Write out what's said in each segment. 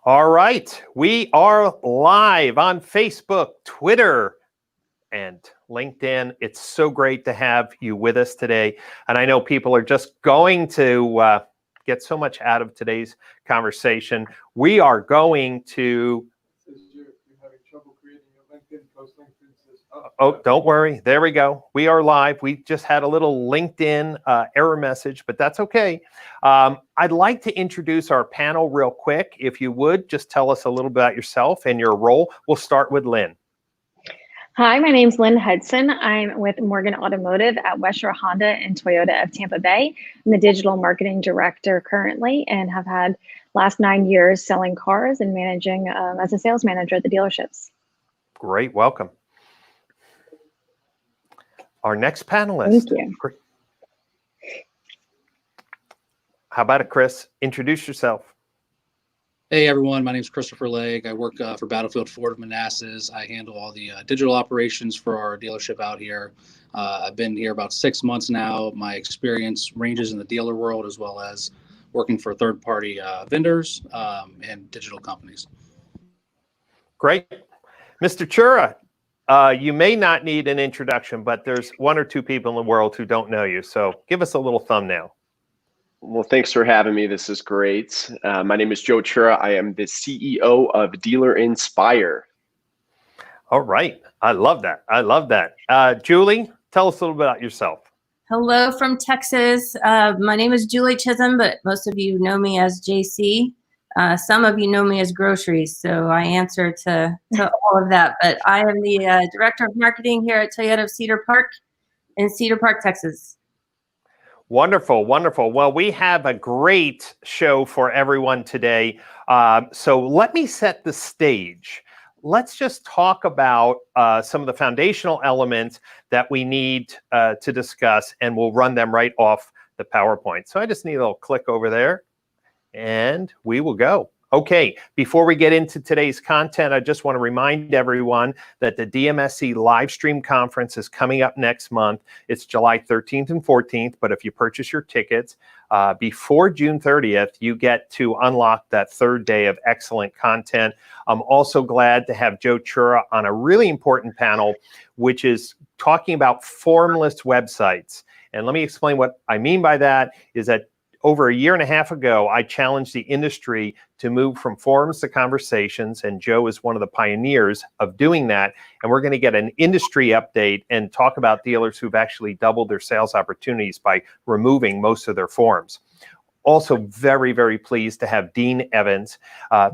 All right, we are live on Facebook, Twitter, and LinkedIn. It's so great to have you with us today. And I know people are just going to get so much out of today's conversation. We are going to... You're having trouble creating your LinkedIn post. Oh, don't worry. There we go. We are live. We just had a little LinkedIn error message, but that's okay. I'd like to introduce our panel real quick. If you would, just tell us a little bit about yourself and your role. We'll start with Lynn. Hi, my name's Lynn Hudson. I'm with Morgan Automotive at West Shore Honda and Toyota of Tampa Bay. I'm the digital marketing director currently and have had last 9 years selling cars and managing as a sales manager at the dealerships. Great, welcome. Our next panelist. Thank you. How about it, Chris? Introduce yourself. Hey everyone, my name is Christopher Legg. I work for Battlefield Ford of Manassas. I handle all the digital operations for our dealership out here. I've been here about 6 months now. My experience ranges in the dealer world as well as working for third-party vendors and digital companies. Great. Mr. Chura, you may not need an introduction, but there's 1 or 2 people in the world who don't know you. So give us a little thumbnail. Well, thanks for having me. This is great. My name is Joe Chura. I am the CEO of Dealer Inspire. All right. I love that. I love that. Julie, tell us a little bit about yourself. Hello from Texas. My name is Julie Chisholm, but most of you know me as JC. Some of you know me as Groceries, so I answer to all of that. But I am the Director of Marketing here at Toyota of Cedar Park in Cedar Park, Texas. Wonderful, wonderful. Well, we have a great show for everyone today. So let me set the stage. Let's just talk about some of the foundational elements that we need to discuss, and we'll run them right off the PowerPoint. So I just need a little click over there, and we will go. Okay, before we get into today's content, I just want to remind everyone that the DMSC live stream conference is coming up next month. It's July 13th and 14th, but if you purchase your tickets before June 30th, you get to unlock that 3rd day of excellent content. I'm also glad to have Joe Chura on a really important panel, which is talking about formless websites. And let me explain what I mean by that is that over 1.5 years ago, I challenged the industry to move from forums to conversations, and Joe is one of the pioneers of doing that. And we're going to get an industry update and talk about dealers who've actually doubled their sales opportunities by removing most of their forums. Also very, very pleased to have Dean Evans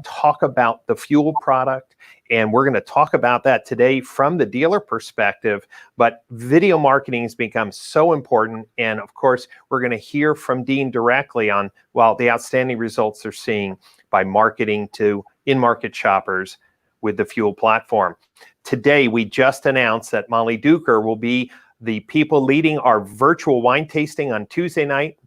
talk about the fuel product. And we're going to talk about that today from the dealer perspective. But video marketing has become so important. And of course, we're going to hear from Dean directly on, well, the outstanding results they're seeing by marketing to in-market shoppers with the fuel platform. Today, we just announced that Molly Duker will be the people leading our virtual wine tasting on Tuesday night.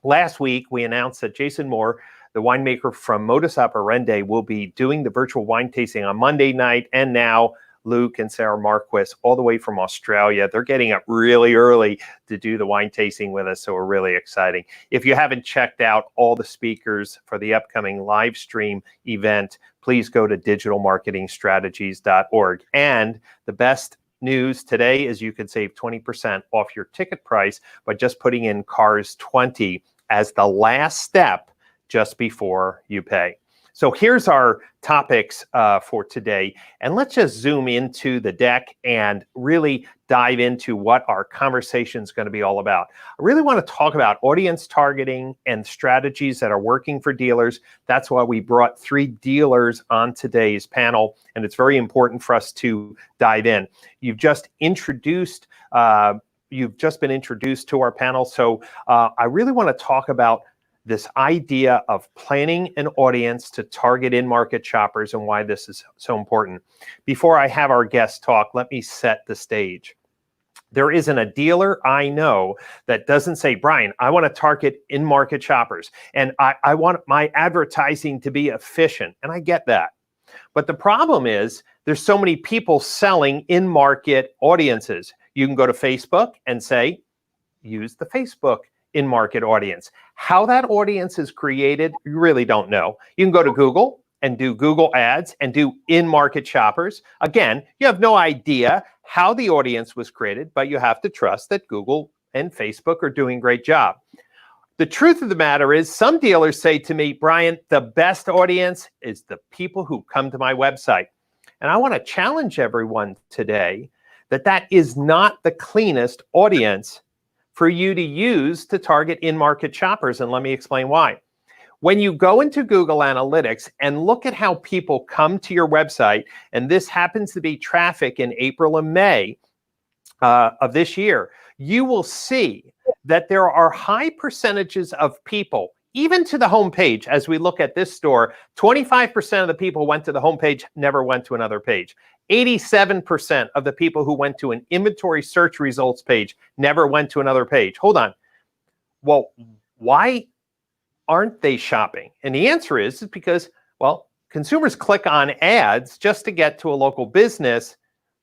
Last week, we announced that Jason Moore, the winemaker from Modus Operandi, will be doing the virtual wine tasting on Monday night. And now Luke and Sarah Marquis, all the way from Australia, they're getting up really early to do the wine tasting with us. So we're really exciting. If you haven't checked out all the speakers for the upcoming live stream event, please go to digitalmarketingstrategies.org. And the best news today is you can save 20% off your ticket price by just putting in CARS 20 as the last step just before you pay. So here's our topics for today. And let's just zoom into the deck and really dive into what our conversation is going to be all about. I really want to talk about audience targeting and strategies that are working for dealers. That's why we brought 3 dealers on today's panel. And it's very important for us to dive in. You've just been introduced to our panel. So I really want to talk about this idea of planning an audience to target in-market shoppers and why this is so important. Before I have our guests talk, let me set the stage. There isn't a dealer I know that doesn't say, Brian, I want to target in-market shoppers, and I want my advertising to be efficient, and I get that. But the problem is there's so many people selling in-market audiences. You can go to Facebook and say, use the Facebook in-market audience. How that audience is created, you really don't know. You can go to Google and do Google ads and do in-market shoppers. Again, you have no idea how the audience was created, but you have to trust that Google and Facebook are doing a great job. The truth of the matter is, some dealers say to me, Brian, the best audience is the people who come to my website. And I want to challenge everyone today that that is not the cleanest audience for you to use to target in-market shoppers. And let me explain why. When you go into Google Analytics and look at how people come to your website, and this happens to be traffic in April and May of this year, you will see that there are high percentages of people, even to the homepage. As we look at this store, 25% of the people went to the homepage, never went to another page. 87% of the people who went to an inventory search results page never went to another page. Hold on. Well, why aren't they shopping? And the answer is because, well, consumers click on ads just to get to a local business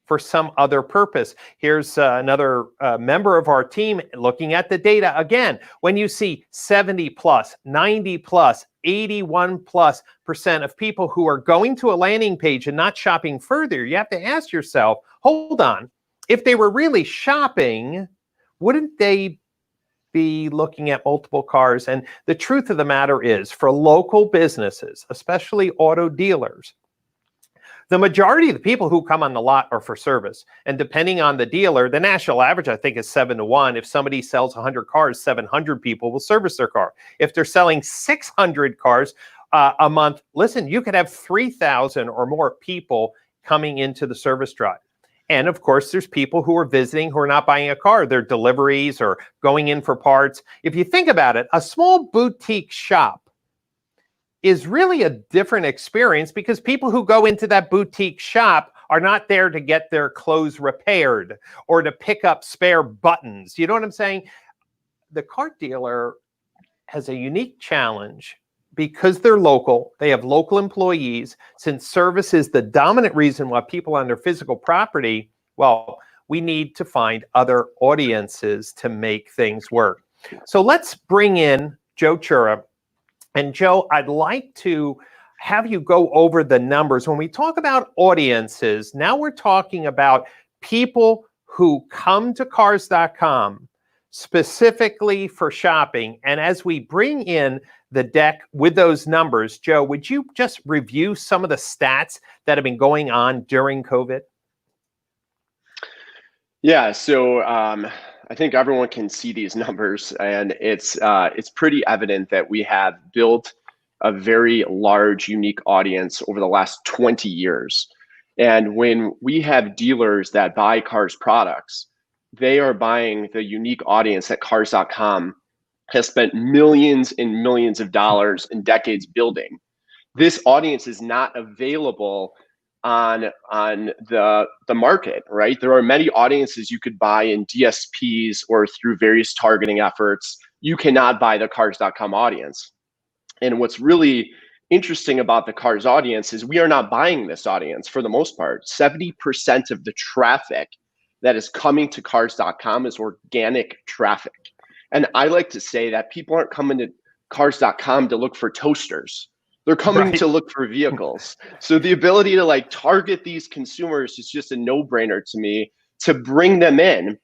for some other purpose. Here's another member of our team looking at the data again. When you see 70 plus, 90 plus, 81 plus % of people who are going to a landing page and not shopping further, you have to ask yourself, hold on, if they were really shopping, wouldn't they be looking at multiple cars? And the truth of the matter is, for local businesses, especially auto dealers, the majority of the people who come on the lot are for service. And depending on the dealer, the national average, I think, is 7 to 1. If somebody sells 100 cars, 700 people will service their car. If they're selling 600 cars a month, listen, you could have 3,000 or more people coming into the service drive. And of course, there's people who are visiting who are not buying a car. They're deliveries or going in for parts. If you think about it, a small boutique shop is really a different experience, because people who go into that boutique shop are not there to get their clothes repaired or to pick up spare buttons. You know what I'm saying? The car dealer has a unique challenge because they're local. They have local employees. Since service is the dominant reason why people on their physical property, well, we need to find other audiences to make things work. So let's bring in Joe Chura. And Joe, I'd like to have you go over the numbers. When we talk about audiences, now we're talking about people who come to cars.com specifically for shopping. And as we bring in the deck with those numbers, Joe, would you just review some of the stats that have been going on during COVID? Yeah, so I think everyone can see these numbers, and it's pretty evident that we have built a very large, unique audience over the last 20 years. And when we have dealers that buy Cars products, they are buying the unique audience that Cars.com has spent millions and millions of dollars and decades building. This audience is not available on the market, right? There are many audiences you could buy in DSPs or through various targeting efforts. You cannot buy the Cars.com audience. And what's really interesting about the Cars audience is we are not buying this audience for the most part. 70% of the traffic that is coming to Cars.com is organic traffic. And I like to say that people aren't coming to Cars.com to look for toasters. They're coming to look for vehicles. So the ability to like target these consumers is just a no-brainer to me, to bring them in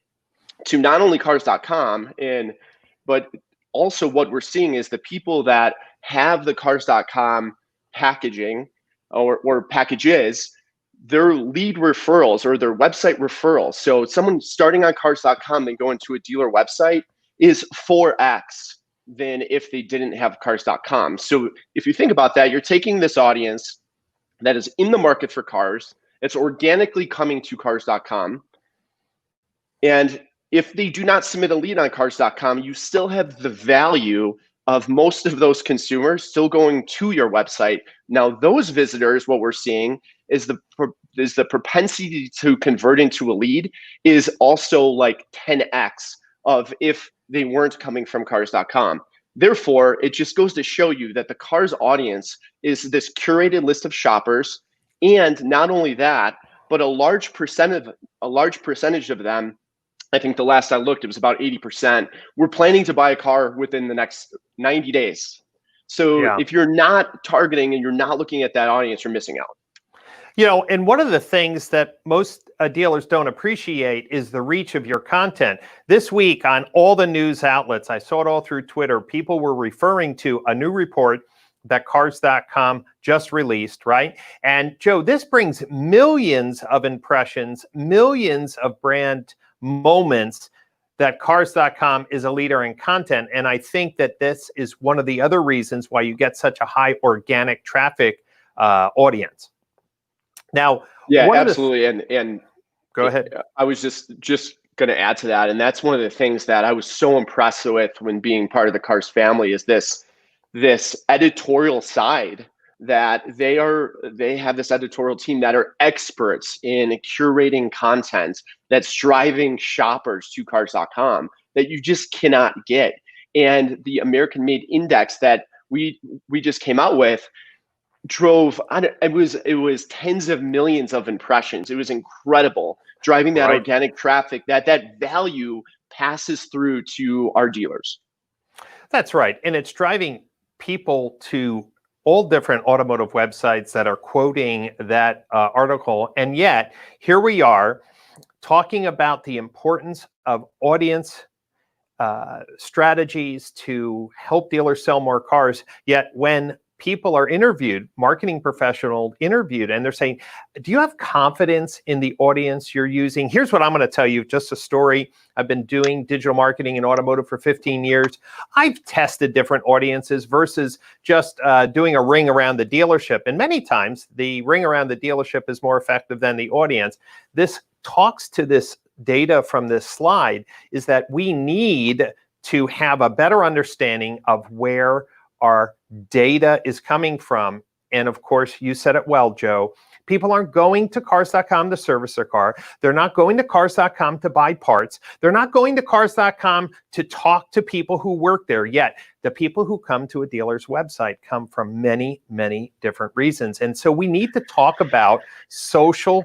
to not only Cars.com, but also what we're seeing is the people that have the Cars.com packaging or packages, their lead referrals or their website referrals. So someone starting on Cars.com, then going to a dealer website is 4x than if they didn't have Cars.com. So if you think about that, you're taking this audience that is in the market for cars, it's organically coming to Cars.com. And if they do not submit a lead on Cars.com, you still have the value of most of those consumers still going to your website. Now, those visitors, what we're seeing is the propensity to convert into a lead is also like 10x of if they weren't coming from Cars.com. Therefore, it just goes to show you that the Cars audience is this curated list of shoppers, and not only that, but a large percentage of them, I think the last I looked, it was about 80%, were planning to buy a car within the next 90 days. So Yeah. if you're not targeting and you're not looking at that audience, you're missing out. And one of the things that most dealers don't appreciate is the reach of your content. This week on all the news outlets, I saw it all through Twitter, people were referring to a new report that Cars.com just released, right? And Joe, this brings millions of impressions, millions of brand moments, that Cars.com is a leader in content. And I think that this is one of the other reasons why you get such a high organic traffic audience. Now, yeah, absolutely. And go ahead. I was just going to add to that. And that's one of the things that I was so impressed with when being part of the Cars family is this editorial side that they have this editorial team that are experts in curating content that's driving shoppers to Cars.com that you just cannot get. And the American Made Index that we just came out with drove, it was tens of millions of impressions. It was incredible, driving that organic traffic that value passes through to our dealers. That's right. And it's driving people to all different automotive websites that are quoting that article. And yet here we are talking about the importance of audience strategies to help dealers sell more cars. Yet when people are interviewed, marketing professional interviewed, and they're saying, do you have confidence in the audience you're using? Here's what I'm going to tell you, just a story. I've been doing digital marketing in automotive for 15 years. I've tested different audiences versus just doing a ring around the dealership. And many times the ring around the dealership is more effective than the audience. This talks to this data from this slide, is that we need to have a better understanding of where our data is coming from. And of course, you said it well, Joe. People aren't going to Cars.com to service their car. They're not going to Cars.com to buy parts. They're not going to Cars.com to talk to people who work there. Yet the people who come to a dealer's website come from many, many different reasons. And so we need to talk about social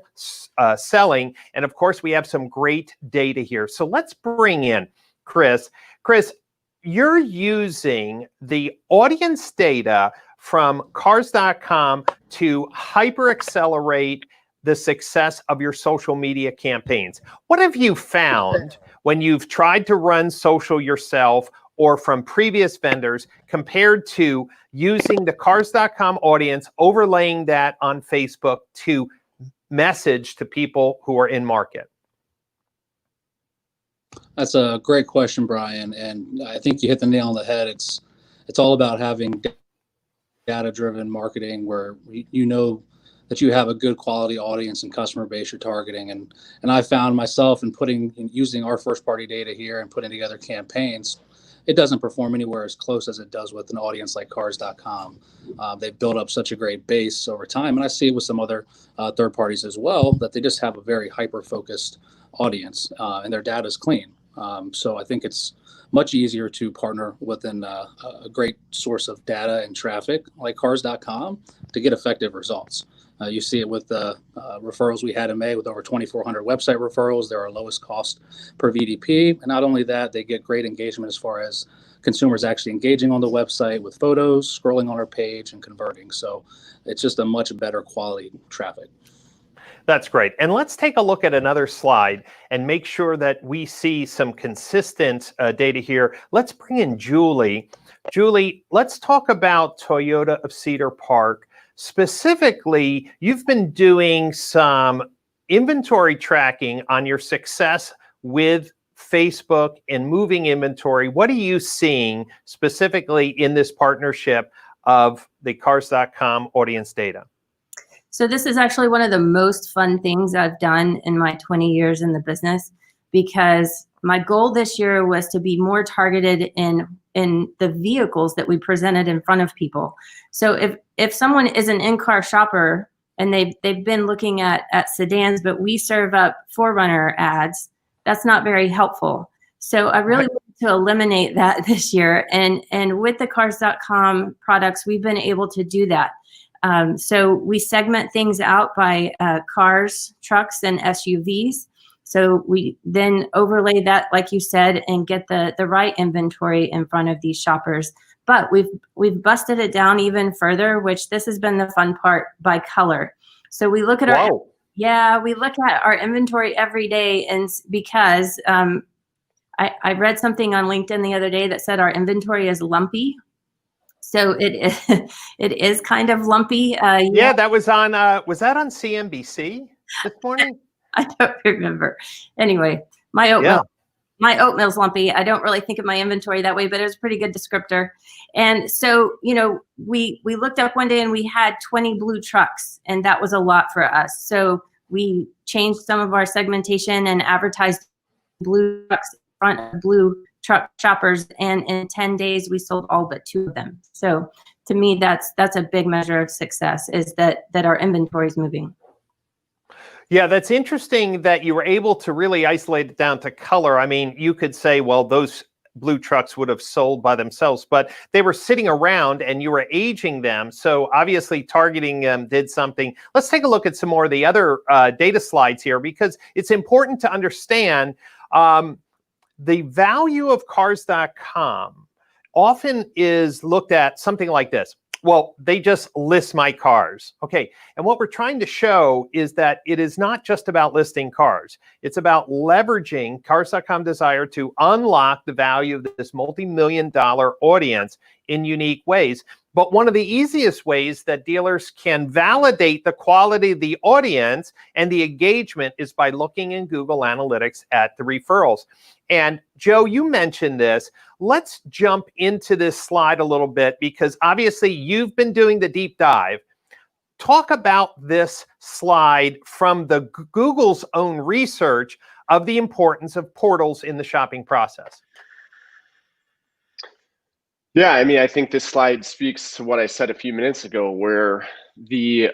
selling. And of course, we have some great data here. So let's bring in Chris. Chris, you're using the audience data from Cars.com to hyper accelerate the success of your social media campaigns. What have you found when you've tried to run social yourself or from previous vendors compared to using the Cars.com audience, overlaying that on Facebook to message to people who are in market? That's a great question, Brian, and I think you hit the nail on the head. It's all about having data-driven marketing where you know that you have a good quality audience and customer base you're targeting. And I found myself using our first-party data here and putting together campaigns, it doesn't perform anywhere as close as it does with an audience like Cars.com. They've built up such a great base over time, and I see it with some other third parties as well, that they just have a very hyper-focused audience, and their data is clean. So I think it's much easier to partner within a great source of data and traffic like Cars.com to get effective results. You see it with the referrals we had in May with over 2,400 website referrals. They're our lowest cost per VDP. And not only that, they get great engagement as far as consumers actually engaging on the website with photos, scrolling on our page, and converting. So it's just a much better quality traffic. That's great. And let's take a look at another slide and make sure that we see some consistent data here. Let's bring in Julie. Julie, let's talk about Toyota of Cedar Park. Specifically, you've been doing some inventory tracking on your success with Facebook and moving inventory. What are you seeing specifically in this partnership of the Cars.com audience data? So this is actually one of the most fun things I've done in my 20 years in the business, because my goal this year was to be more targeted in the vehicles that we presented in front of people. So if someone is an in-car shopper and they've been looking at sedans, but we serve up 4Runner ads, that's not very helpful. So I really wanted to eliminate that this year. And with the Cars.com products, we've been able to do that. So we segment things out by cars, trucks, and SUVs. So we then overlay that, like you said, and get the right inventory in front of these shoppers But we've busted it down even further, which this has been the fun part, by color. So we look at Whoa. we look at our inventory every day, and because I read something on LinkedIn the other day that said our inventory is lumpy. So it is kind of lumpy. Yeah, that was on, was that on CNBC this morning? I don't remember. Anyway, my oatmeal's lumpy. I don't really think of my inventory that way, but it was a pretty good descriptor. And so, we looked up one day and we had 20 blue trucks, and that was a lot for us. So we changed some of our segmentation and advertised blue trucks in front of blue truck shoppers, and in 10 days we sold all but 2 of them. So to me, that's a big measure of success, is that our inventory is moving. Yeah, that's interesting that you were able to really isolate it down to color. I mean, you could say, well, those blue trucks would have sold by themselves, but they were sitting around and you were aging them. So obviously targeting them did something. Let's take a look at some more of the other data slides here, because it's important to understand the value of Cars.com often is looked at something like this. Well, they just list my cars. Okay, and what we're trying to show is that it is not just about listing cars. It's about leveraging Cars.com desire to unlock the value of this multi-million-dollar audience in unique ways. But one of the easiest ways that dealers can validate the quality of the audience and the engagement is by looking in Google Analytics at the referrals. And Joe, you mentioned this. Let's jump into this slide a little bit, because obviously you've been doing the deep dive. Talk about this slide from the Google's own research of the importance of portals in the shopping process. Yeah, I mean, I think this slide speaks to what I said a few minutes ago, where the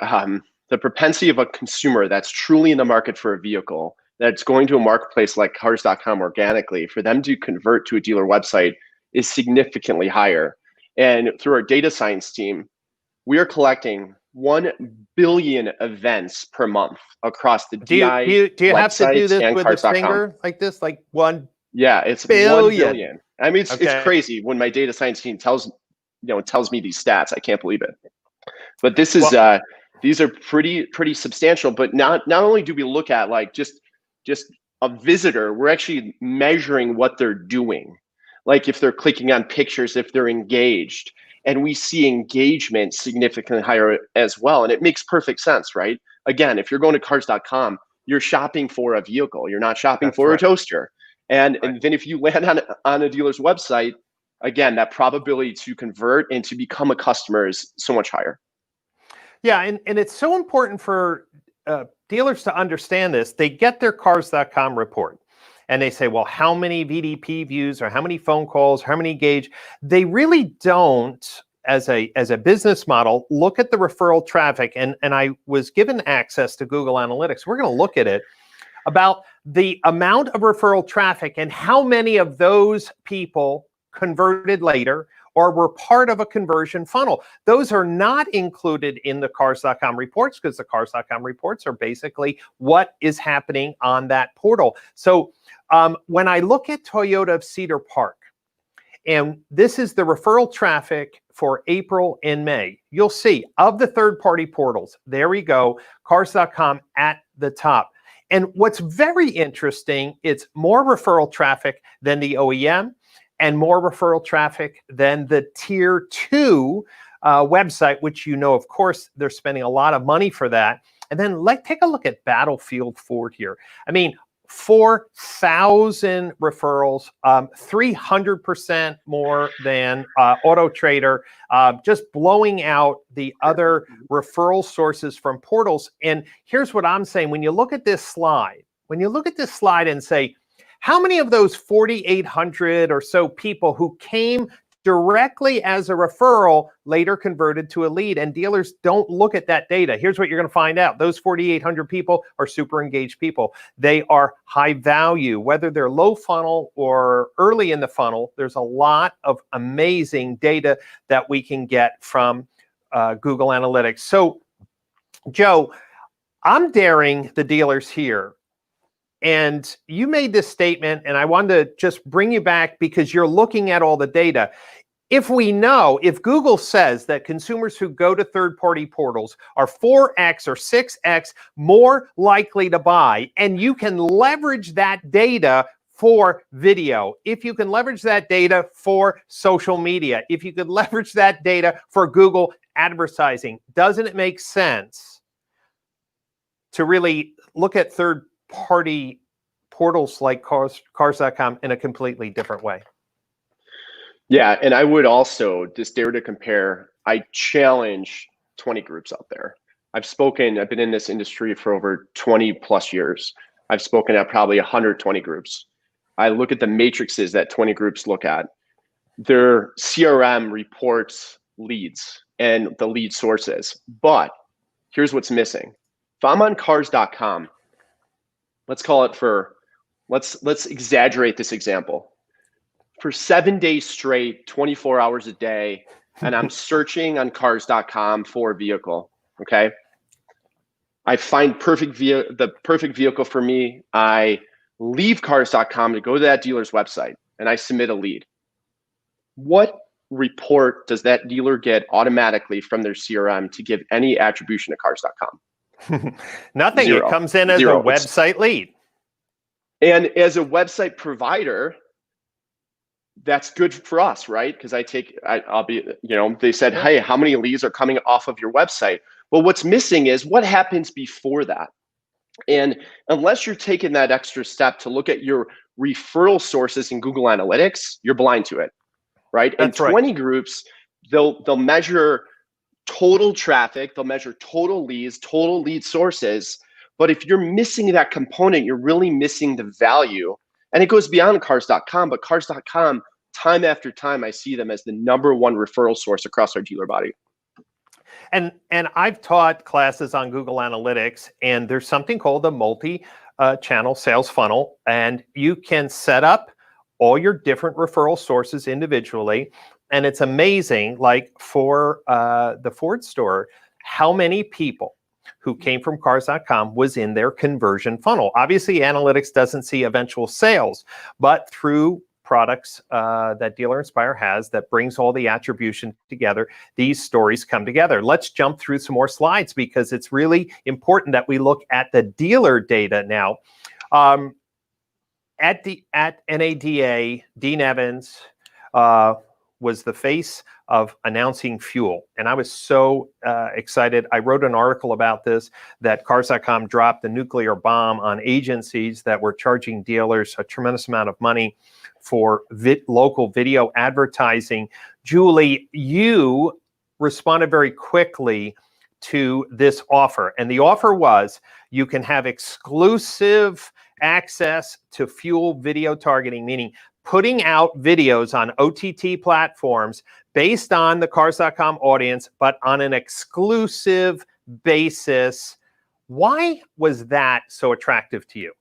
propensity of a consumer that's truly in the market for a vehicle, that's going to a marketplace like Cars.com organically, for them to convert to a dealer website is significantly higher. And through our data science team, we are collecting 1 billion events per month across the DI do you have to do websites this and with Cars.com. a finger like this, like 1 Yeah, it's billion. 1 billion. I mean, it's Okay. crazy when my data science team tells me these stats. I can't believe it. But this is these are pretty substantial. But not only do we look at like just a visitor, we're actually measuring what they're doing. Like if they're clicking on pictures, if they're engaged, and we see engagement significantly higher as well. And it makes perfect sense, right? Again, if you're going to Cars.com, you're shopping for a vehicle. You're not shopping for a toaster. And then if you land on a dealer's website, again, that probability to convert and to become a customer is so much higher. Yeah, and it's so important for dealers to understand this. They get their Cars.com report and they say, well, how many VDP views or how many phone calls, how many engage? They really don't, as a business model, look at the referral traffic. And I was given access to Google Analytics. We're going to look at it, about the amount of referral traffic and how many of those people converted later or were part of a conversion funnel. Those are not included in the Cars.com reports, because the Cars.com reports are basically what is happening on that portal. So when I look at Toyota of Cedar Park, and this is the referral traffic for April and May, you'll see of the third-party portals, there we go, Cars.com at the top. And what's very interesting, it's more referral traffic than the OEM and more referral traffic than the tier 2 website, which, of course, they're spending a lot of money for that. And then take a look at Battlefield Ford here. I mean, 4,000 referrals, 300% more than Auto Trader, just blowing out the other referral sources from portals. And here's what I'm saying. When you look at this slide, and say, how many of those 4,800 or so people who came directly as a referral later converted to a lead? And dealers don't look at that data. Here's what you're going to find out. Those 4,800 people are super engaged people. They are high value, whether they're low funnel or early in the funnel. There's a lot of amazing data that we can get from Google Analytics. So, Joe, I'm daring the dealers here. And you made this statement, and I wanted to just bring you back because you're looking at all the data. if we know, if Google says that consumers who go to third-party portals are 4x or 6x more likely to buy, and you can leverage that data for video, if you can leverage that data for social media, if you could leverage that data for Google advertising, doesn't it make sense to really look at third-party portals like cars.com in a completely different way? Yeah, and I would also just dare to compare. I challenge 20 groups out there. I've been in this industry for over 20 plus years. I've spoken at probably 120 groups. I look at the matrices that 20 groups look at. Their CRM reports leads and the lead sources. But here's what's missing. If I'm on cars.com, let's exaggerate this example. For 7 days straight, 24 hours a day, and I'm searching on cars.com for a vehicle, okay? I find the perfect vehicle for me. I leave cars.com to go to that dealer's website, and I submit a lead. What report does that dealer get automatically from their CRM to give any attribution to cars.com? Nothing. Zero. It comes in as Zero. a website lead. And as a website provider, that's good for us, right? Because they said, hey, how many leads are coming off of your website? Well, what's missing is what happens before that. And unless you're taking that extra step to look at your referral sources in Google Analytics, you're blind to it, right? That's and 20 groups, they'll measure total traffic, they'll measure total leads, total lead sources. But if you're missing that component, you're really missing the value. And it goes beyond cars.com, but cars.com, time after time, I see them as the #1 referral source across our dealer body. And I've taught classes on Google Analytics, and there's something called the multi-channel sales funnel, and you can set up all your different referral sources individually. And it's amazing, like for the Ford store, how many people who came from cars.com was in their conversion funnel. Obviously, analytics doesn't see eventual sales, but through products that Dealer Inspire has that brings all the attribution together, these stories come together. Let's jump through some more slides because it's really important that we look at the dealer data now. At NADA, Dean Evans was the face of announcing fuel. And I was so excited. I wrote an article about this, that Cars.com dropped a nuclear bomb on agencies that were charging dealers a tremendous amount of money for local video advertising. Julie, you responded very quickly to this offer. And the offer was you can have exclusive access to fuel video targeting, meaning putting out videos on OTT platforms based on the Cars.com audience, but on an exclusive basis. Why was that so attractive to you?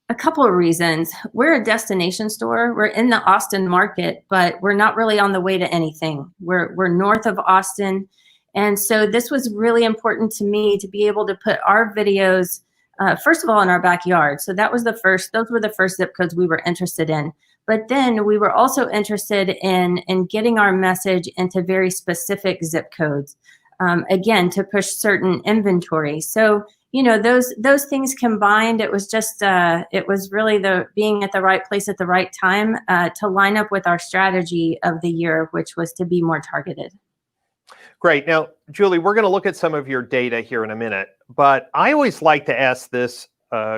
A couple of reasons. We're a destination store. We're in the Austin market, but we're not really on the way to anything. We're north of Austin. And so this was really important to me to be able to put our videos, first of all, in our backyard. So those were the first zip codes we were interested in. But then we were also interested in getting our message into very specific zip codes, again, to push certain inventory. So, you know, those things combined, it was just, it was really the being at the right place at the right time to line up with our strategy of the year, which was to be more targeted. Great. Now, Julie, we're going to look at some of your data here in a minute, but I always like to ask this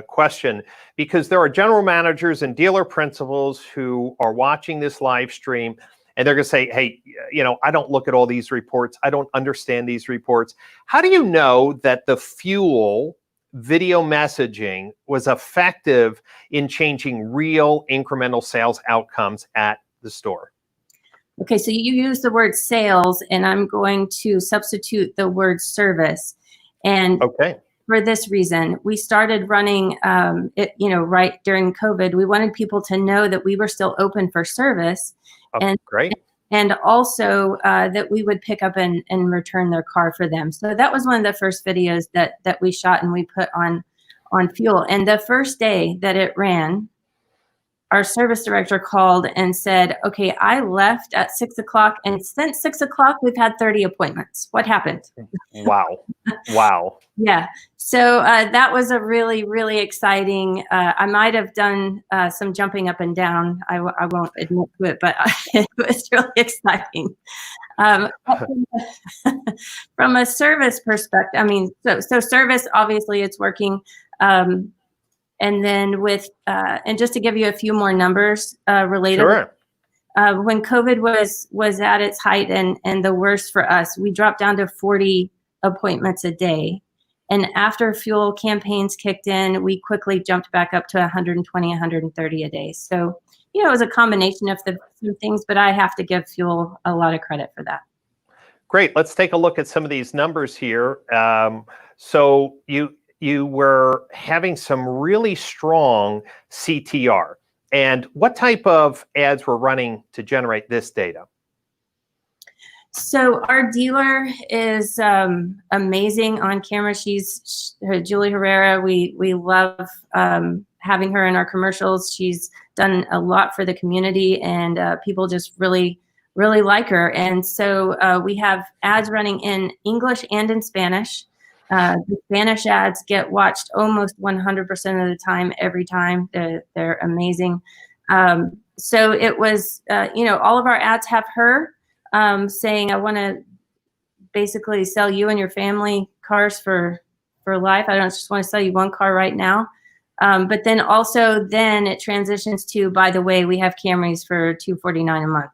question because there are general managers and dealer principals who are watching this live stream and they're going to say, hey, you know, I don't look at all these reports. I don't understand these reports. How do you know that the fuel video messaging was effective in changing real incremental sales outcomes at the store? Okay, so you use the word sales, and I'm going to substitute the word service. And for this reason, we started running it, you know, right during COVID. We wanted people to know that we were still open for service, and also that we would pick up and return their car for them. So that was one of the first videos that we shot and we put on fuel. And the first day that it ran, our service director called and said, okay, I left at 6 o'clock, and since 6 o'clock, we've had 30 appointments. What happened? Wow. Wow. Yeah. So that was a really, really exciting. I might have done some jumping up and down. I won't admit to it, but it was really exciting. From a service perspective, I mean, so service, obviously it's working. And then with, and just to give you a few more numbers related. Sure. When COVID was at its height and the worst for us, we dropped down to 40 appointments a day. And after fuel campaigns kicked in, we quickly jumped back up to 120, 130 a day. So, you know, it was a combination of some things, but I have to give fuel a lot of credit for that. Great. Let's take a look at some of these numbers here. So you were having some really strong CTR. And what type of ads were running to generate this data? So our dealer is amazing on camera. She's Julie Herrera. We love having her in our commercials. She's done a lot for the community, and people just really like her. And so we have ads running in English and in Spanish. The Spanish ads get watched almost 100% of the time, every time. They're amazing. So it was, you know, all of our ads have her saying, I want to basically sell you and your family cars for life. I don't just want to sell you one car right now. But then also then it transitions to, by the way, we have Camrys for $249 a month.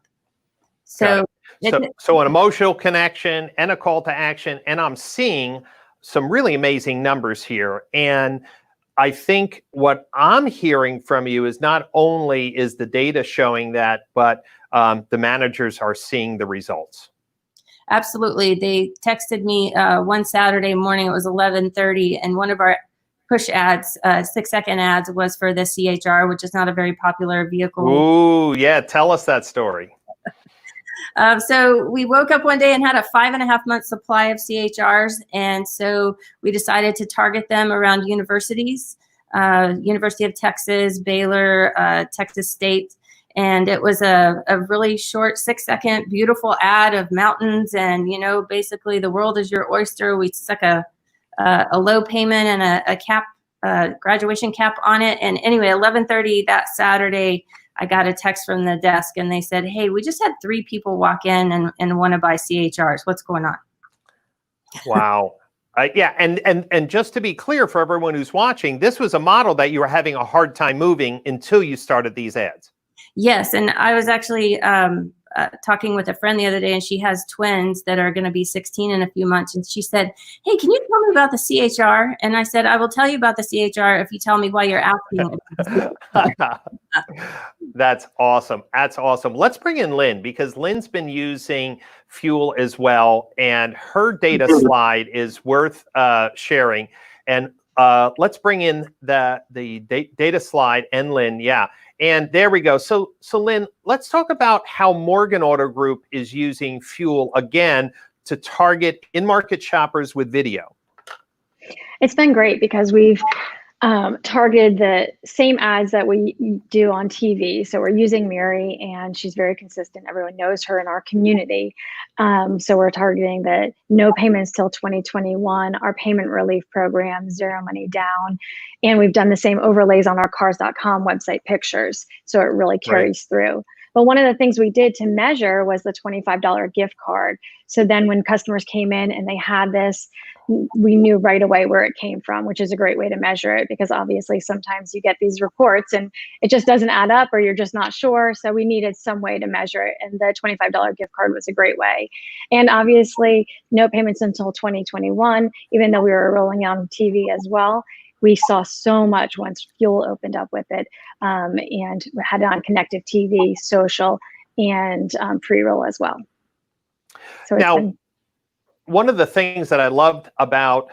So an emotional connection and a call to action. And I'm seeing some really amazing numbers here. And I think what I'm hearing from you is not only is the data showing that, but the managers are seeing the results. Absolutely. They texted me one Saturday morning, it was 11:30, and one of our push ads, 6-second ads, was for the CHR, which is not a very popular vehicle. Ooh, yeah. Tell us that story. So we woke up one day and had a 5.5-month supply of CHRs. And so we decided to target them around universities, University of Texas, Baylor, Texas State. And it was a really short 6-second beautiful ad of mountains. And, you know, basically the world is your oyster. We stuck a low payment and a cap, graduation cap on it. And anyway, 11:30 that Saturday, I got a text from the desk and they said, hey, we just had 3 people walk in and want to buy CHRs. What's going on? Wow. Yeah. And just to be clear for everyone who's watching, this was a model that you were having a hard time moving until you started these ads. Yes. And I was actually talking with a friend the other day, and she has twins that are going to be 16 in a few months. And she said, hey, can you tell me about the CHR? And I said, I will tell you about the CHR if you tell me why you're asking. That's awesome. That's awesome. Let's bring in Lynn, because Lynn's been using fuel as well, and her data slide is worth sharing. And let's bring in the data slide and Lynn. Yeah. And there we go. So Lynn, let's talk about how Morgan Auto Group is using fuel again to target in-market shoppers with video. It's been great because we've targeted the same ads that we do on TV. So we're using Mary, and she's very consistent. Everyone knows her in our community. So we're targeting the no payments till 2021, our payment relief program, zero money down. And we've done the same overlays on our cars.com website pictures. So it really carries through. But one of the things we did to measure was the $25 gift card. So then when customers came in and they had this, we knew right away where it came from, which is a great way to measure it, because obviously sometimes you get these reports and it just doesn't add up, or you're just not sure. So we needed some way to measure it. And the $25 gift card was a great way. And obviously no payments until 2021, even though we were rolling out on TV as well. We saw so much once fuel opened up with it, and we had it on connected TV, social, and pre-roll as well. So now, one of the things that I loved about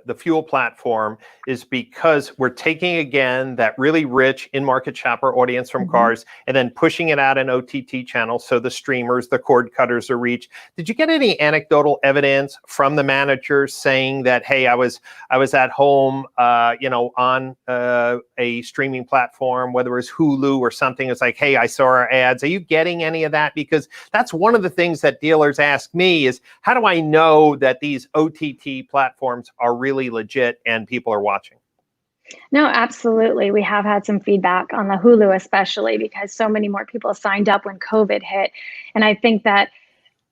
the fuel platform is because we're taking again that really rich in-market shopper audience from cars and then pushing it out in OTT channels so the streamers, the cord cutters are reached. Did you get any anecdotal evidence from the managers saying that, hey, I was at home, on a streaming platform, whether it was Hulu or something? It's like, hey, I saw our ads. Are you getting any of that? Because that's one of the things that dealers ask me is, how do I know that these OTT platforms are really legit and people are watching? No, absolutely. We have had some feedback on the Hulu, especially because so many more people signed up when COVID hit. And I think that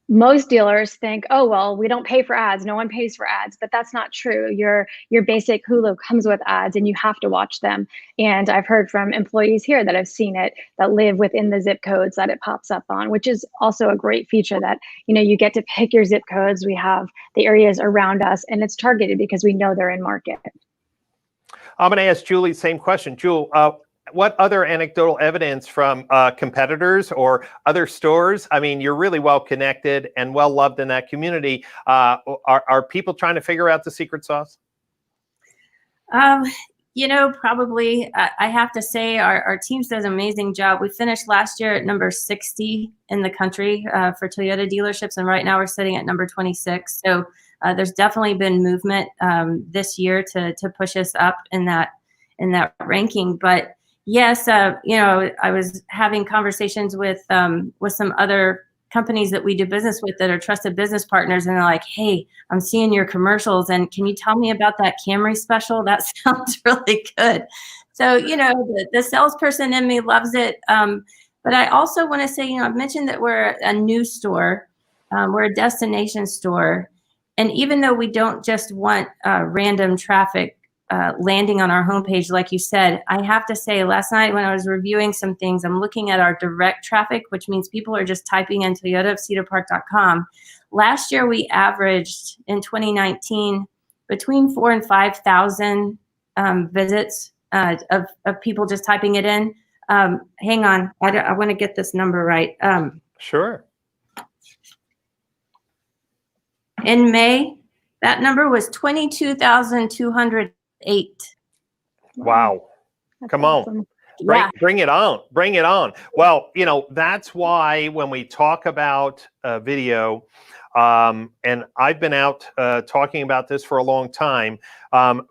most dealers think, oh, well, we don't pay for ads. No one pays for ads, but that's not true. Your basic Hulu comes with ads and you have to watch them. And I've heard from employees here that have seen it, that live within the zip codes that it pops up on, which is also a great feature that, you get to pick your zip codes. We have the areas around us and it's targeted because we know they're in market. I'm going to ask Julie the same question. Julie, what other anecdotal evidence from competitors or other stores? I mean, you're really well connected and well loved in that community. Are people trying to figure out the secret sauce? Probably. I have to say our team does an amazing job. We finished last year at number 60 in the country for Toyota dealerships, and right now we're sitting at number 26. So there's definitely been movement this year to push us up in that ranking. But yes, I was having conversations with some other companies that we do business with that are trusted business partners, and they're like, hey, I'm seeing your commercials, and can you tell me about that Camry special? That sounds really good. So, the salesperson in me loves it. But I also want to say, I've mentioned that we're a new store. We're a destination store. And even though we don't just want random traffic landing on our homepage, like you said, I have to say, last night when I was reviewing some things, I'm looking at our direct traffic, which means people are just typing in toyotaofcedarpark.com. Last year, we averaged in 2019 between 4,000 and 5,000 visits of people just typing it in. Hang on, I want to get this number right. Sure. In May, that number was 22,208. Wow. That's Come awesome. on. Yeah. Bring it on. Bring it on. Well, that's why when we talk about video, and I've been out talking about this for a long time,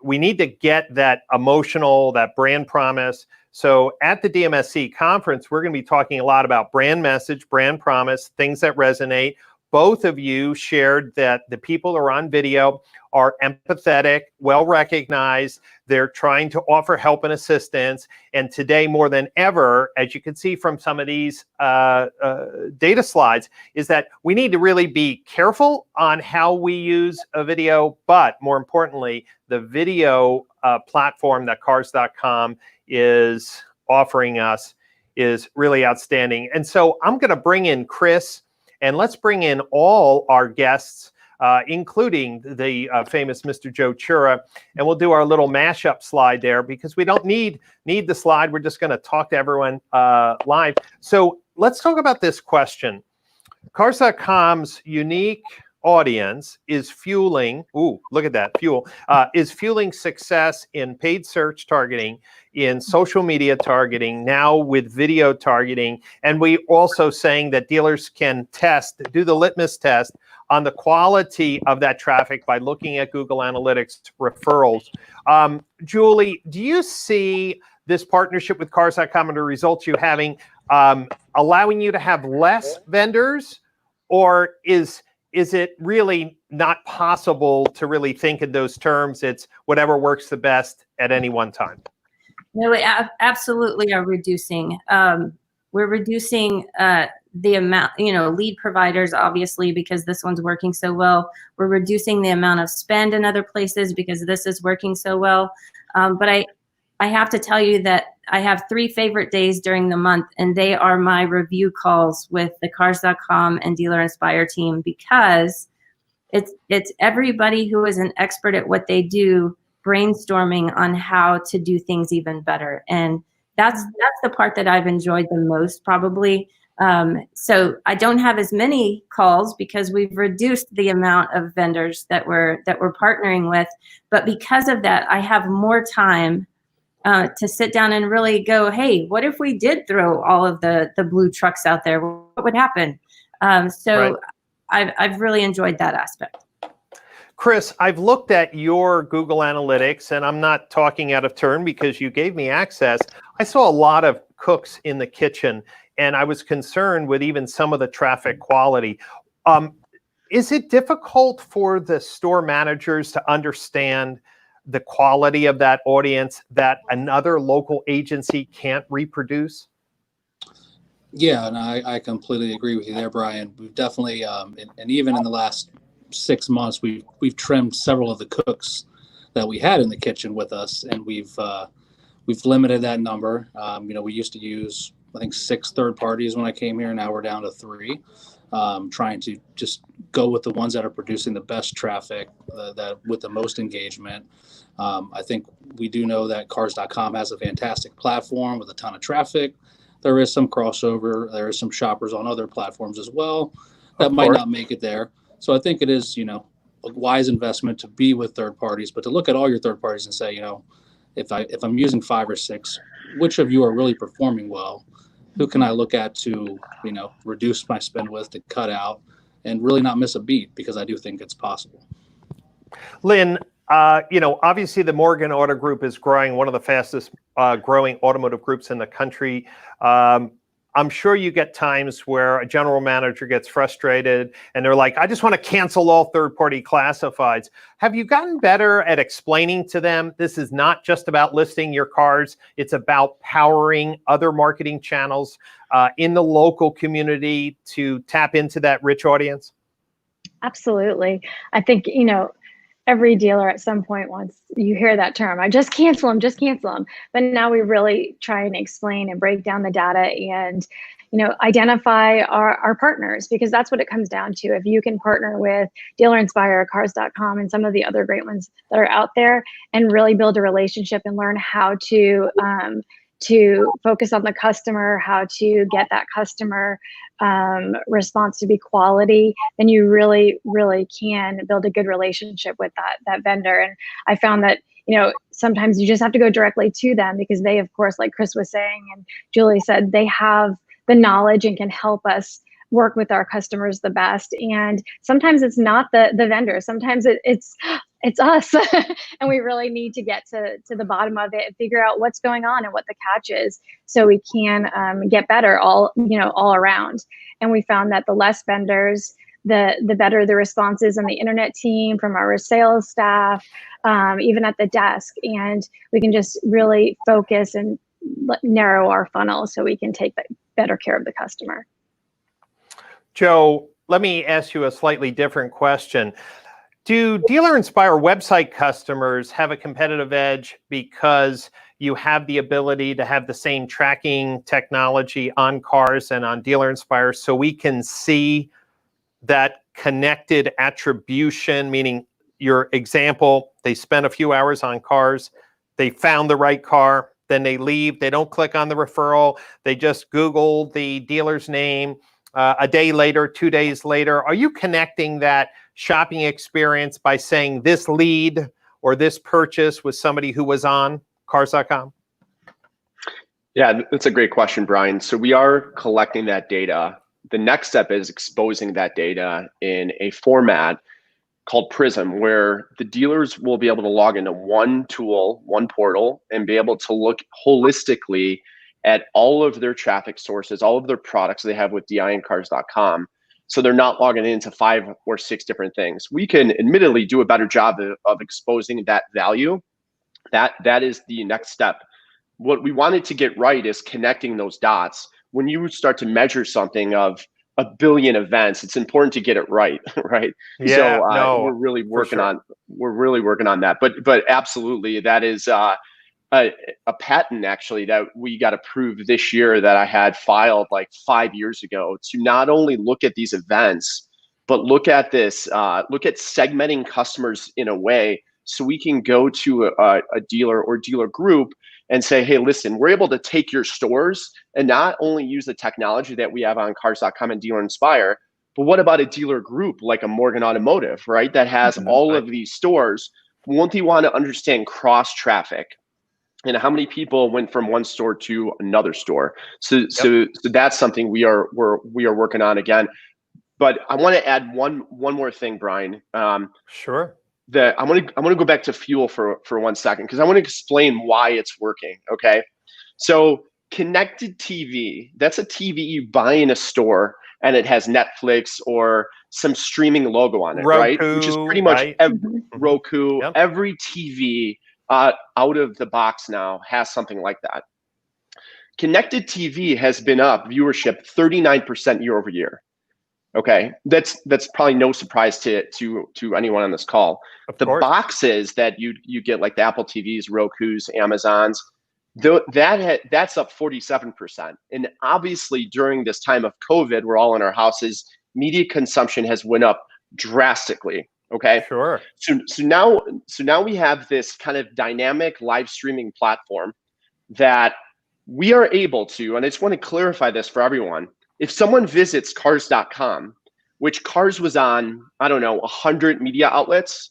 we need to get that emotional, that brand promise. So at the DMSC conference, we're going to be talking a lot about brand message, brand promise, things that resonate. Both of you shared that the people who are on video are empathetic, well recognized. They're trying to offer help and assistance. And today, more than ever, as you can see from some of these data slides, is that we need to really be careful on how we use a video. But more importantly, the video platform that Cars.com is offering us is really outstanding. And so I'm going to bring in Chris. And let's bring in all our guests, including the famous Mr. Joe Chura. And we'll do our little mashup slide there because we don't need the slide. We're just going to talk to everyone live. So let's talk about this question. Cars.com's unique audience is fueling, look at that, is fueling success in paid search targeting, in social media targeting, now with video targeting. And we also saying that dealers can do the litmus test on the quality of that traffic by looking at Google Analytics referrals. Julie, do you see this partnership with Cars.com and the results you're having allowing you to have less vendors, or is it really not possible to really think in those terms? It's whatever works the best at any one time. No, we absolutely are reducing. We're reducing the amount, lead providers, obviously, because this one's working so well. We're reducing the amount of spend in other places because this is working so well. But I have to tell you that I have 3 favorite days during the month, and they are my review calls with the Cars.com and Dealer Inspire team, because it's everybody who is an expert at what they do brainstorming on how to do things even better. And that's the part that I've enjoyed the most, probably. So I don't have as many calls because we've reduced the amount of vendors that we're partnering with. But because of that, I have more time to sit down and really go, hey, what if we did throw all of the blue trucks out there? What would happen? So right. I've really enjoyed that aspect. Chris, I've looked at your Google Analytics, and I'm not talking out of turn because you gave me access. I saw a lot of cooks in the kitchen, and I was concerned with even some of the traffic quality. Is it difficult for the store managers to understand the quality of that audience that another local agency can't reproduce? Yeah, and I completely agree with you there, Brian. We've definitely, and even in the last 6 months, we've trimmed several of the cooks that we had in the kitchen with us, and we've limited that number. We used to use, I think, 6 third parties when I came here. Now we're down to 3, trying to just go with the ones that are producing the best traffic, that with the most engagement. I think we do know that Cars.com has a fantastic platform with a ton of traffic. There is some crossover. There is some shoppers on other platforms as well that might not make it there. So I think it is, a wise investment to be with third parties, but to look at all your third parties and say, if I'm using 5 or 6, which of you are really performing well? Who can I look at to, reduce my spend with, to cut out, and really not miss a beat, because I do think it's possible. Lynn, obviously the Morgan Auto Group is growing, one of the fastest growing automotive groups in the country. I'm sure you get times where a general manager gets frustrated and they're like, I just want to cancel all third-party classifieds. Have you gotten better at explaining to them this is not just about listing your cars, it's about powering other marketing channels in the local community to tap into that rich audience? Absolutely. I think, every dealer at some point wants, you hear that term, I just cancel them. But now we really try and explain and break down the data and, identify our partners, because that's what it comes down to. If you can partner with Dealer Inspire, Cars.com, and some of the other great ones that are out there, and really build a relationship and learn how to focus on the customer, how to get that customer response to be quality, then you really, really can build a good relationship with that vendor. And I found that, sometimes you just have to go directly to them, because they, of course, like Chris was saying and Julie said, they have the knowledge and can help us work with our customers the best. And sometimes it's not the vendor. Sometimes it's us. And we really need to get to the bottom of it and figure out what's going on and what the catch is, so we can get better all around. And we found that the less vendors, the better the responses on the internet team, from our sales staff, even at the desk. And we can just really focus and narrow our funnel so we can take better care of the customer. Joe, let me ask you a slightly different question. Do Dealer Inspire website customers have a competitive edge because you have the ability to have the same tracking technology on cars and on Dealer Inspire, so we can see that connected attribution, meaning your example, they spent a few hours on cars, they found the right car, then they leave, they don't click on the referral, they just Google the dealer's name. A day later, 2 days later, are you connecting that shopping experience by saying this lead or this purchase was somebody who was on Cars.com? Yeah, that's a great question, Brian. So we are collecting that data. The next step is exposing that data in a format called Prism, where the dealers will be able to log into one tool, one portal, and be able to look holistically at all of their traffic sources, all of their products they have with DI and Cars.com. So they're not logging into 5 or 6 different things. We can admittedly do a better job of exposing that value. That is the next step. What we wanted to get right is connecting those dots. When you start to measure something of 1 billion events, it's important to get it right, right? Yeah, so we're really working on that. But absolutely, that is a patent actually that we got approved this year that I had filed like 5 years ago, to not only look at these events, but look at this, look at segmenting customers in a way so we can go to a dealer or dealer group and say, hey, listen, we're able to take your stores and not only use the technology that we have on Cars.com and Dealer Inspire, but what about a dealer group like a Morgan Automotive, right? That has all of these stores. Won't they want to understand cross traffic and how many people went from one store to another store? So that's something we are working on again. But I want to add one more thing, Brian. Sure. That I want to go back to fuel for 1 second, because I want to explain why it's working. Okay, so connected TV, that's a TV you buy in a store and it has Netflix or some streaming logo on it, Roku, right? Which is pretty much Roku, Yep. every TV out of the box now has something like that. Connected TV has been up viewership 39% year over year. Okay, that's probably no surprise to anyone on this call. The boxes that you get, like the Apple TVs, Roku's, Amazons, that's up 47%. And obviously during this time of COVID, we're all in our houses, media consumption has went up drastically. Okay, sure. So now we have this kind of dynamic live streaming platform that we are able to, and I just want to clarify this for everyone. If someone visits Cars.com, which Cars was on, I don't know, 100 media outlets,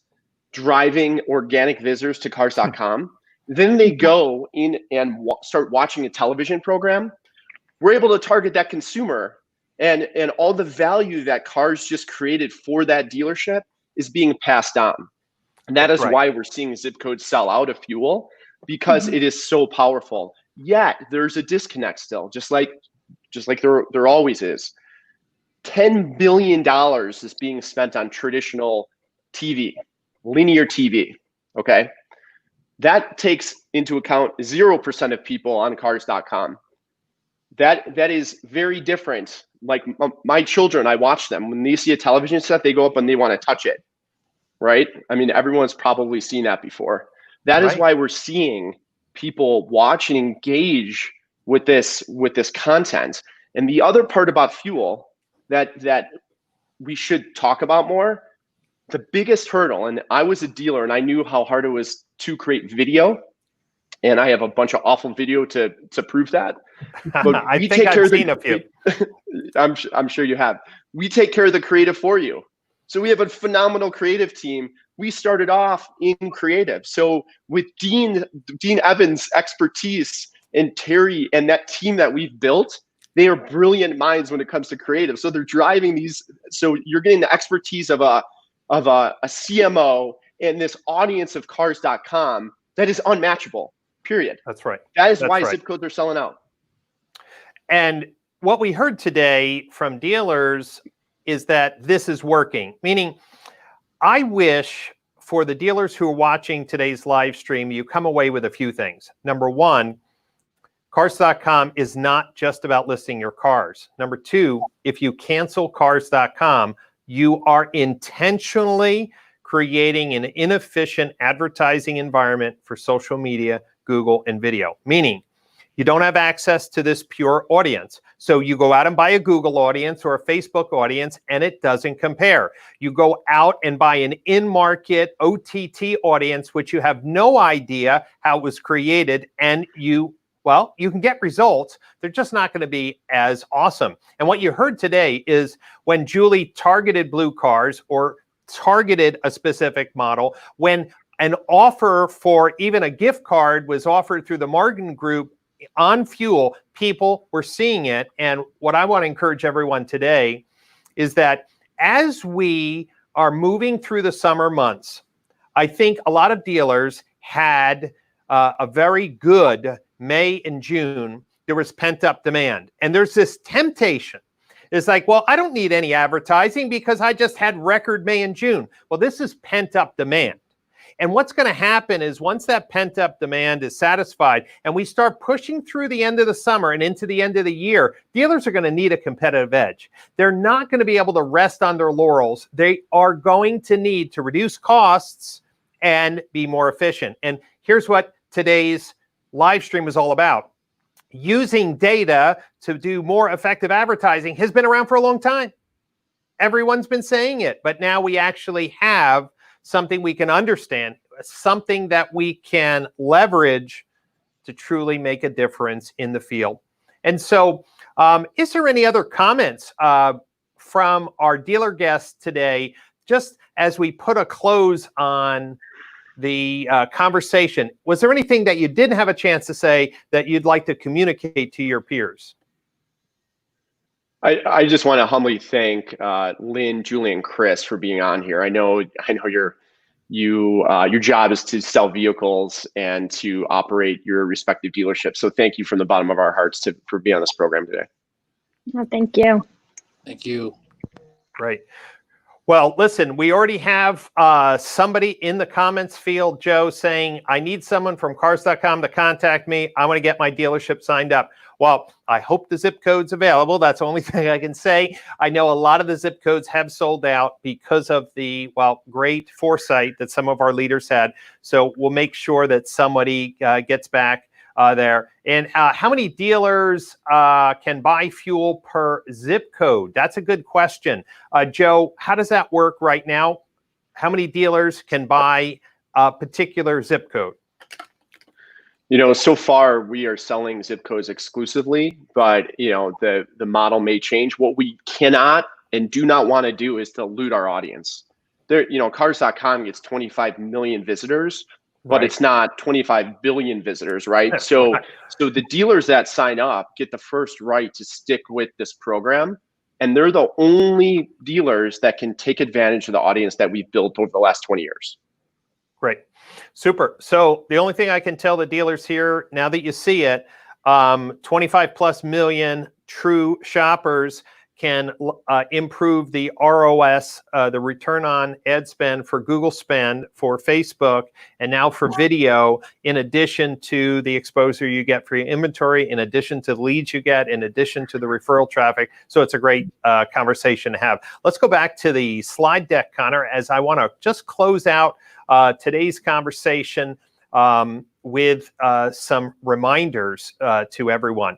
driving organic visitors to Cars.com, then they go in and start watching a television program, we're able to target that consumer, and all the value that Cars just created for that dealership is being passed on. And that is why we're seeing zip codes sell out of fuel, because it is so powerful. Yet there's a disconnect still, just like there always is. $10 billion is being spent on traditional TV, linear TV, okay? That takes into account 0% of people on Cars.com. That is very different. Like my children, I watch them. When they see a television set, they go up and they want to touch it, right? I mean, everyone's probably seen that before. That is why we're seeing people watch and engage with this content. And the other part about fuel that we should talk about more, the biggest hurdle, and I was a dealer and I knew how hard it was to create video, and I have a bunch of awful video to prove that. But I think I've seen a few. I'm sure you have. We take care of the creative for you. So we have a phenomenal creative team. We started off in creative. So with Dean Evans' expertise and Terry and that team that we've built, they are brilliant minds when it comes to creative. So they're driving these. So you're getting the expertise of a CMO and this audience of Cars.com that is unmatchable. Period. That's right. That is why zip codes are selling out. And what we heard today from dealers is that this is working. Meaning, I wish for the dealers who are watching today's live stream, you come away with a few things. Number one, Cars.com is not just about listing your cars. Number two, if you cancel Cars.com, you are intentionally creating an inefficient advertising environment for social media, Google, and video. Meaning, you don't have access to this pure audience. So you go out and buy a Google audience or a Facebook audience, and it doesn't compare. You go out and buy an in-market OTT audience, which you have no idea how it was created, and you can get results. They're just not going to be as awesome. And what you heard today is when Julie targeted blue cars or targeted a specific model, when an offer for even a gift card was offered through the Morgan Group on fuel, people were seeing it. And what I want to encourage everyone today is that as we are moving through the summer months, I think a lot of dealers had a very good May and June. There was pent-up demand. And there's this temptation. It's like, well, I don't need any advertising because I just had record May and June. Well, this is pent-up demand. And what's going to happen is once that pent-up demand is satisfied and we start pushing through the end of the summer and into the end of the year, dealers are going to need a competitive edge. They're not going to be able to rest on their laurels. They are going to need to reduce costs and be more efficient. And here's what today's live stream is all about. Using data to do more effective advertising has been around for a long time. Everyone's been saying it, but now we actually have something we can understand, something that we can leverage to truly make a difference in the field. And so, is there any other comments from our dealer guests today, just as we put a close on the conversation? Was there anything that you didn't have a chance to say that you'd like to communicate to your peers? I just want to humbly thank Lynn, Julie, and Chris for being on here. I know your job is to sell vehicles and to operate your respective dealerships. So thank you from the bottom of our hearts for being on this program today. Well, thank you. Thank you. Great. Well, listen, we already have somebody in the comments field, Joe, saying, I need someone from cars.com to contact me. I want to get my dealership signed up. Well, I hope the zip code's available. That's the only thing I can say. I know a lot of the zip codes have sold out because of the, great foresight that some of our leaders had. So we'll make sure that somebody gets back there. And how many dealers can buy fuel per zip code? That's a good question. Joe, how does that work right now? How many dealers can buy a particular zip code? So far we are selling zip codes exclusively, but the model may change. What we cannot and do not want to do is to dilute our audience. Cars.com gets 25 million visitors, but it's not 25 billion visitors, right? So the dealers that sign up get the first right to stick with this program, and they're the only dealers that can take advantage of the audience that we've built over the last 20 years. Great. Super. So the only thing I can tell the dealers here, now that you see it, 25 plus million true shoppers can improve the ROS, the return on ad spend for Google spend, for Facebook, and now for video, in addition to the exposure you get for your inventory, in addition to the leads you get, in addition to the referral traffic. So it's a great conversation to have. Let's go back to the slide deck, Connor, as I want to just close out today's conversation with some reminders to everyone.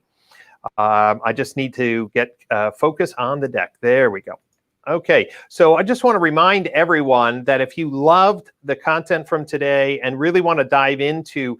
I just need to get focus on the deck. There we go. Okay, so I just want to remind everyone that if you loved the content from today and really want to dive into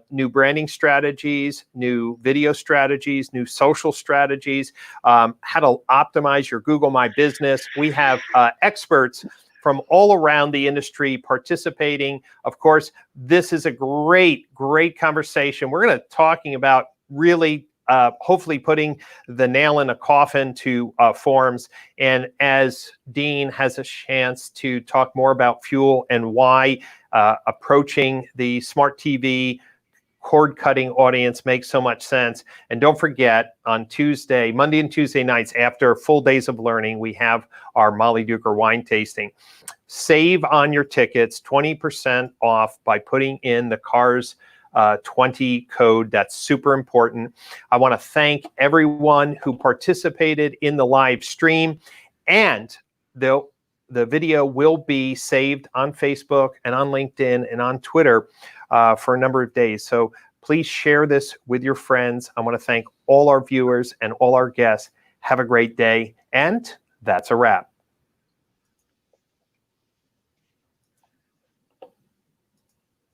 new branding strategies, new video strategies, new social strategies, how to optimize your Google My Business, we have experts from all around the industry participating. Of course, this is a great, great conversation. We're going to talking about really hopefully putting the nail in a coffin to forms. And as Dean has a chance to talk more about fuel and why approaching the smart TV cord cutting audience makes so much sense. And don't forget, on Monday and Tuesday nights, after full days of learning, we have our Molly Duker wine tasting. Save on your tickets, 20% off by putting in the Cars 20 code. That's super important. I want to thank everyone who participated in the live stream, and the video will be saved on Facebook and on LinkedIn and on Twitter for a number of days. So please share this with your friends. I want to thank all our viewers and all our guests. Have a great day, and that's a wrap.